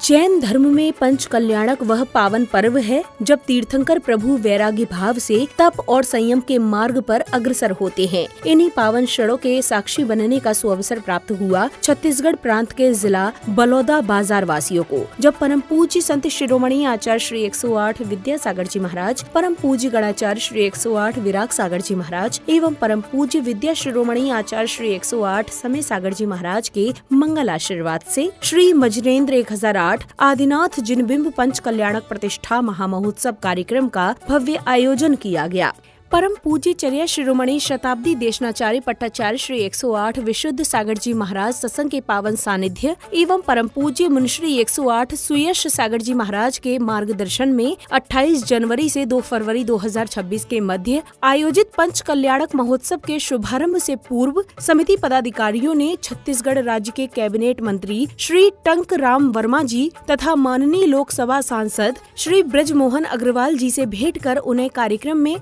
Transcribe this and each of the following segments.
जैन धर्म में पंच कल्याणक वह पावन पर्व है जब तीर्थंकर प्रभु वैरागी भाव से तप और संयम के मार्ग पर अग्रसर होते हैं। इन्हीं पावन क्षणों के साक्षी बनने का सुअवसर प्राप्त हुआ छत्तीसगढ़ प्रांत के जिला बलौदा बाजार वासियों को, जब परम पूज्य संत शिरोमणि आचार्य श्री 108 विद्यासागर जी महाराज, परम पूज्य गणाचार्य श्री 108 विराग सागर जी महाराज एवं परम पूज्य विद्या शिरोमणि आचार्य श्री 108 समय सागर जी महाराज के मंगल आशीर्वाद से श्री मजरेंद्र 1008 आदिनाथ जिनबिंब पंच कल्याणक प्रतिष्ठा महामहोत्सव कार्यक्रम का भव्य आयोजन किया गया। परम पूज्य चर्या शिरोमणि शताब्दी देशनाचार्य पट्टाचार्य श्री 108 विशुद्ध सागर जी महाराज सत्संग के पावन सानिध्य एवं परम पूज्य मुनिश्री 108 सुयश सागर जी महाराज के मार्गदर्शन में 28 जनवरी से 2 फरवरी 2026 के मध्य आयोजित पंच कल्याणक महोत्सव के शुभारंभ से पूर्व समिति पदाधिकारियों ने छत्तीसगढ़ राज्य के कैबिनेट मंत्री श्री टंक राम वर्मा जी तथा माननीय लोकसभा सांसद श्री ब्रजमोहन अग्रवाल जी से भेंट कर उन्हें कार्यक्रम में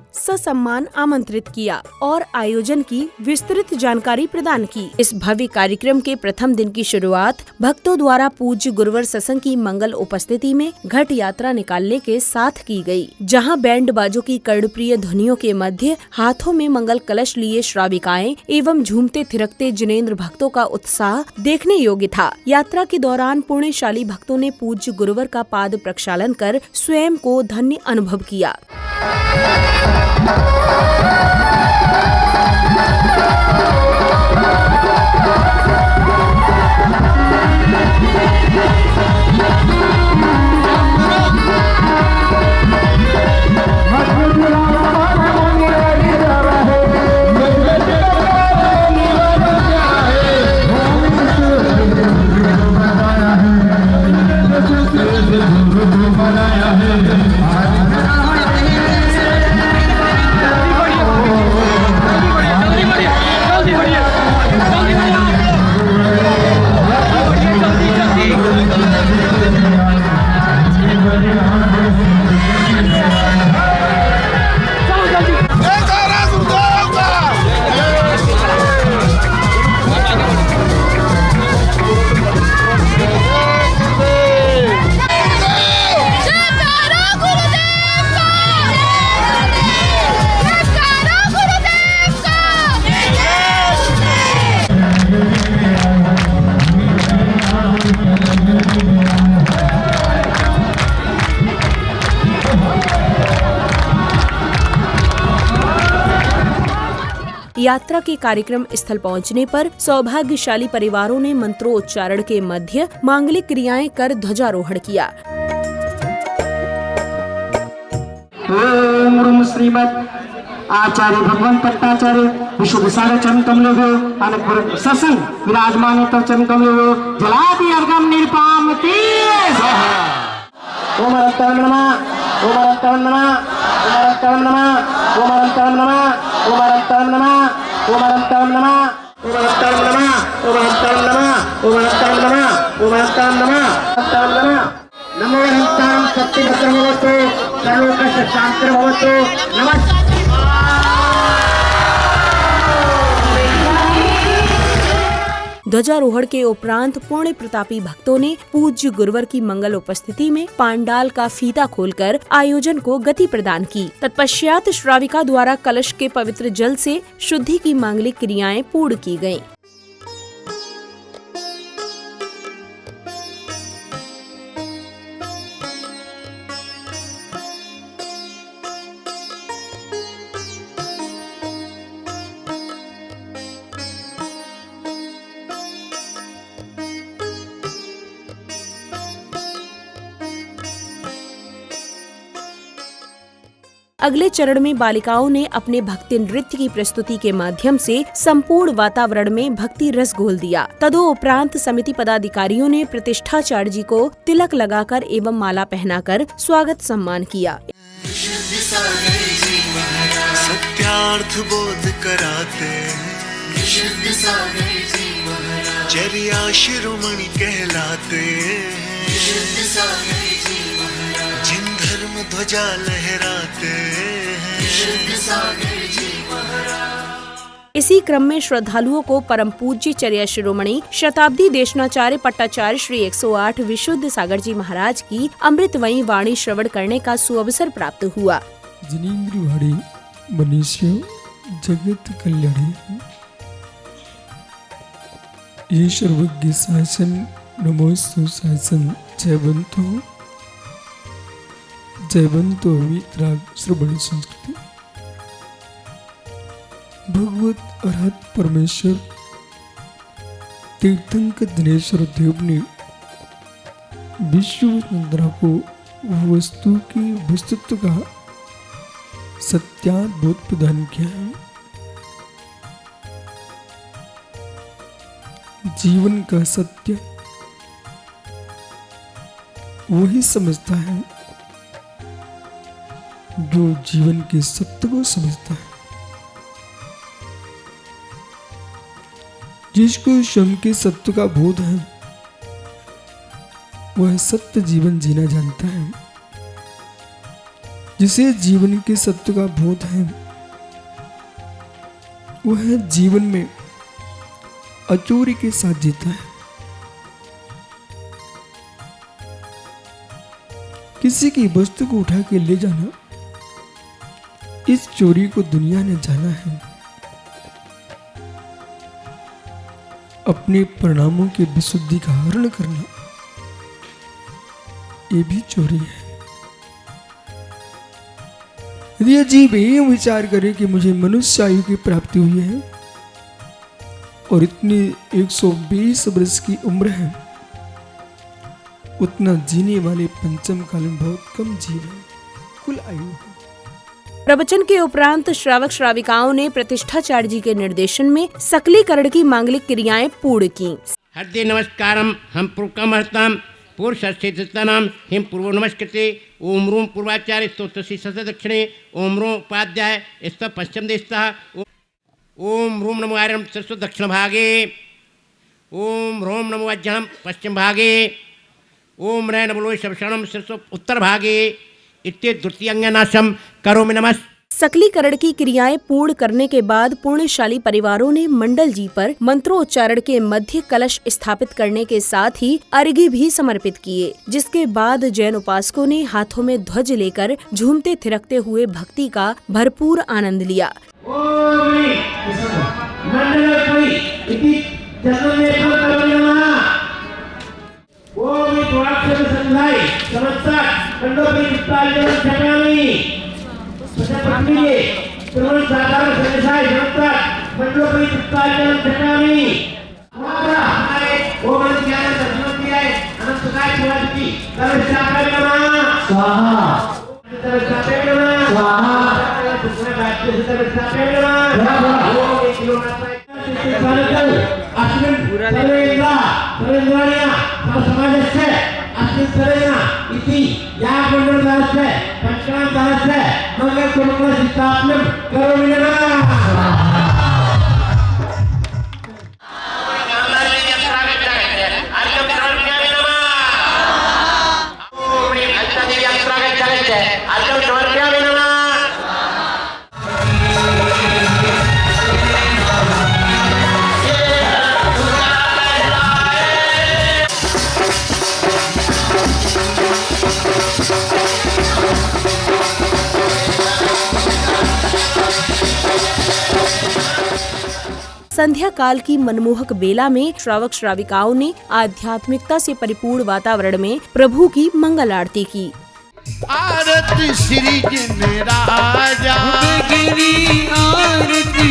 सम्मान आमंत्रित किया और आयोजन की विस्तृत जानकारी प्रदान की। इस भव्य कार्यक्रम के प्रथम दिन की शुरुआत भक्तों द्वारा पूज्य गुरुवर सत्संग की मंगल उपस्थिति में घट यात्रा निकालने के साथ की गई, जहां बैंड बाजों की कर्णप्रिय ध्वनियों के मध्य हाथों में मंगल कलश लिए श्राविकाएं एवं झूमते थिरकते जिनेंद्र भक्तों का उत्साह देखने योग्य था। यात्रा के दौरान पुण्यशाली भक्तों ने पूज्य गुरुवर का पाद प्रक्षालन कर स्वयं को धन्य अनुभव किया। यात्रा के कार्यक्रम स्थल पहुंचने पर सौभाग्यशाली परिवारों ने मंत्रोच्चारण के मध्य मांगलिक क्रियाएं कर ध्वजारोहण किया। ओम श्रीमद आचार्य भगवान पट्टाचार्य विशुद्ध सागर चरण कमलो अनंत सत्संग विराजमान तो चरण कमलो जलादि अर्गम निरपामति ओम अनंतम नमः ओम अनंतम नमः ओम अनंतम नमः ओम अनंतम नमः ओम अनंतम नमः ओम अनंतम नमः ओम अनंतम नमः ओम अनंतम नमः ओम अनंतम नमः ओम अनंतम नमः नमो अनंतम सत्यवतं भवतु सर्वोपनिषद शास्त्र भवतु नमः। ध्वजारोहण के उपरांत पुण्य प्रतापी भक्तों ने पूज्य गुरुवर की मंगल उपस्थिति में पांडाल का फीता खोलकर आयोजन को गति प्रदान की। तत्पश्चात श्राविका द्वारा कलश के पवित्र जल से शुद्धि की मांगलिक क्रियाएं पूर्ण की गयीं। अगले चरण में बालिकाओं ने अपने भक्ति नृत्य की प्रस्तुति के माध्यम से संपूर्ण वातावरण में भक्ति रस घोल दिया। तदोपरांत समिति पदाधिकारियों ने प्रतिष्ठाचार्य जी को तिलक लगाकर एवं माला पहनाकर स्वागत सम्मान किया। सत्यार्थ बोध कराते चर्या शिरोमणि कहलाते जिन धर्म ध्वजा लहराते हैं। इसी क्रम में श्रद्धालुओं को परम पूज्य चर्या शिरोमणि शताब्दी देशनाचार्य पट्टाचार्य श्री 108 विशुद्ध सागर जी महाराज की अमृतमयी वाणी श्रवण करने का सुअवसर प्राप्त हुआ। जिनेन्द्रियवाणी मनुष्य जगत कल्याणी, ये सर्वज्ञ शासन नमोस्तु शासन जयवंतो वितराग श्रवण संस्कृति। भगवत अरहत परमेश्वर तीर्थंकर दिनेश्वर देव ने विश्व चंद्रा को वस्तु की वस्तुत्व का सत्याबोध प्रदान किया है। जीवन का सत्य वही समझता है जो जीवन के सत्य को समझता है। जिसको स्वयं के सत्य का बोध है वह सत्य जीवन जीना जानता है। जिसे जीवन के सत्य का बोध है वह जीवन में अचोरी के साथ जीता है। किसी की वस्तु को उठा के ले जाना, इस चोरी को दुनिया ने जाना है। अपने परिणामों की विशुद्धि का हरण करना, ये भी चोरी है। यदि यह जीव ये विचार करे कि मुझे मनुष्य आयु की प्राप्ति हुई है और इतनी 120 वर्ष की उम्र है, उतना जीने वाले पंचम काल में बहुत कम जीव है, कुल आयु है। प्रवचन के उपरांत श्रावक श्राविकाओं ने प्रतिष्ठाचार्य जी के निर्देशन में सकलीकरण की मांगलिक क्रियाएं पूर्ण की। हृदय नमस्कारम हम पूर्वकमहर्ताम पूर्व संस्थितानाम हिम पूर्व नमस्कृते ओम रूम पूर्वाचार्य स्तोत्रसी सस दक्षिणे ओम रूम उपाध्याय स्त पश्चिम देशतः ओम रूम नमो आर्यम सरस्वत दक्षिण भागे ओम रोम नमो अज्ञानम पश्चिम भागे ओम रै नमो शवशरणम सरस्वत उत्तर भागे इत्ते द्वितीयांगनाशम करोमि नमः। सकलीकरण की क्रियाएं पूर्ण करने के बाद पुण्यशाली परिवारों ने मंडल जी पर मंत्रोच्चारण के मध्य कलश स्थापित करने के साथ ही अर्घ्य भी समर्पित किए, जिसके बाद जैन उपासकों ने हाथों में ध्वज लेकर झूमते थिरकते हुए भक्ति का भरपूर आनंद लिया। संध्या काल की मनमोहक बेला में श्रावक श्राविकाओं ने आध्यात्मिकता से परिपूर्ण वातावरण में प्रभु की मंगल आरती की। आरती श्री जिन राजा आरती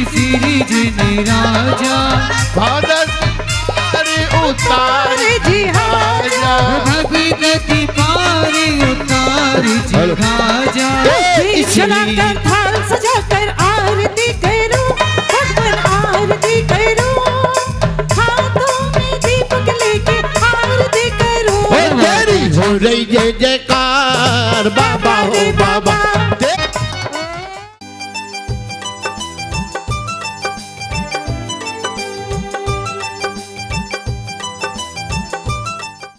श्री जिन राजा भगत उतारे जी राजा भगवती पारे उतारे जी राजा। जलाकर थाल सजाकर आरती करो भगवान आरती करो, हाथों में दीपक लेके आरती करो। तेरी हो रही जय जयकार बाबा हो बाबा